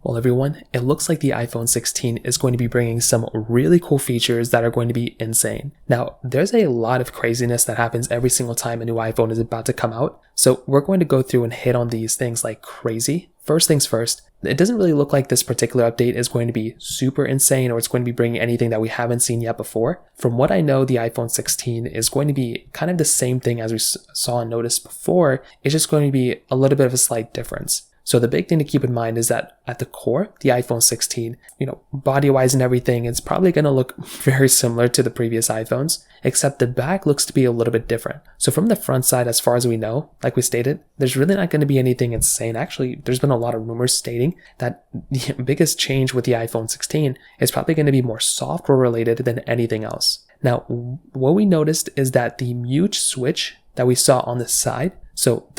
Well everyone, it looks like the iPhone 16 is going to be bringing some really cool features that are going to be insane. Now, there's a lot of craziness that happens every single time a new iPhone is about to come out, so we're going to go through and hit on these things like crazy. First things first, it doesn't really look like this particular update is going to be super insane or it's going to be bringing anything that we haven't seen yet before. From what I know, the iPhone 16 is going to be kind of the same thing as we saw and noticed before. It's just going to be a little bit of a slight difference. So the big thing to keep in mind is that at the core, the iPhone 16, body-wise and everything, it's probably going to look very similar to the previous iPhones, except the back looks to be a little bit different. So from the front side, as far as we know, like we stated, there's really not going to be anything insane. Actually, there's been a lot of rumors stating that the biggest change with the iPhone 16 is probably going to be more software related than anything else. Now, what we noticed is that the mute switch that we saw on the side, so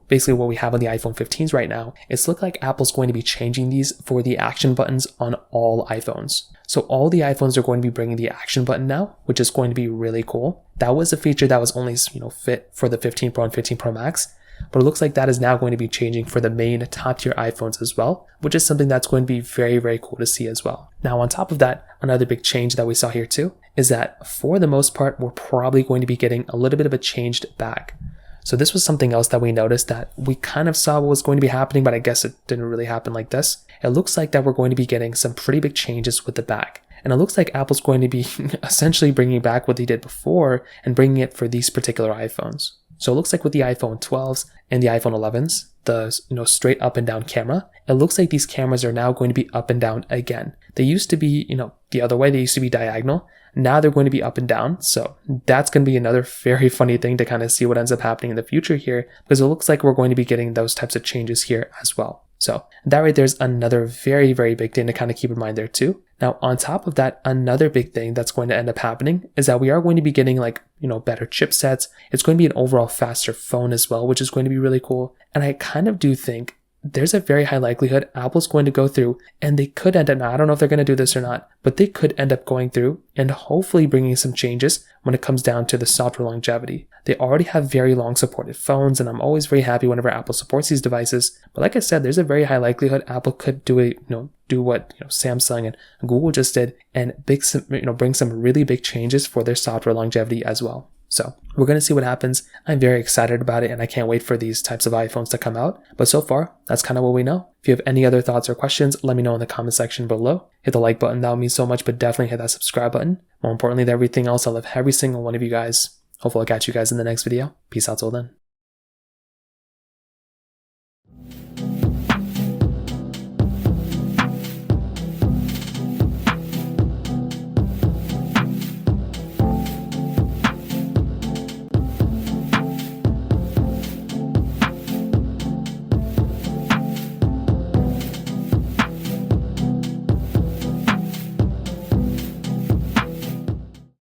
basically what we have on the iPhone 15s right now, it's looked like Apple's going to be changing these for the action buttons on all iPhones. So all the iPhones are going to be bringing the action button now, which is going to be really cool. That was a feature that was only fit for the 15 Pro and 15 Pro Max, but it looks like that is now going to be changing for the main top tier iPhones as well, which is something that's going to be very, very cool to see as well. Now on top of that, another big change that we saw here too is that for the most part, we're probably going to be getting a little bit of a changed back. So this was something else that we noticed that we kind of saw what was going to be happening, but I guess it didn't really happen like this. It looks like that we're going to be getting some pretty big changes with the back. And it looks like Apple's going to be essentially bringing back what they did before and bringing it for these particular iPhones. So it looks like with the iPhone 12s and the iPhone 11s, the straight up and down camera, it looks like these cameras are now going to be up and down again. They used to be, the other way, they used to be diagonal. Now they're going to be up and down. So that's going to be another very funny thing to kind of see what ends up happening in the future here, because it looks like we're going to be getting those types of changes here as well. So that right there's another very, very big thing to kind of keep in mind there too. Now, on top of that, another big thing that's going to end up happening is that we are going to be getting better chipsets. It's going to be an overall faster phone as well, which is going to be really cool. And I kind of do think there's a very high likelihood Apple's going to go through and they could end up, now I don't know if they're going to do this or not, but they could end up going through and hopefully bringing some changes when it comes down to the software longevity. They already have very long supported phones, and I'm always very happy whenever Apple supports these devices. But like I said, there's a very high likelihood Apple could do what Samsung and Google just did and bring some really big changes for their software longevity as well. So we're going to see what happens. I'm very excited about it and I can't wait for these types of iPhones to come out. But so far, that's kind of what we know. If you have any other thoughts or questions, let me know in the comment section below. Hit the like button, that would mean so much, but definitely hit that subscribe button. More importantly than everything else, I love every single one of you guys. Hopefully I'll catch you guys in the next video. Peace out till then.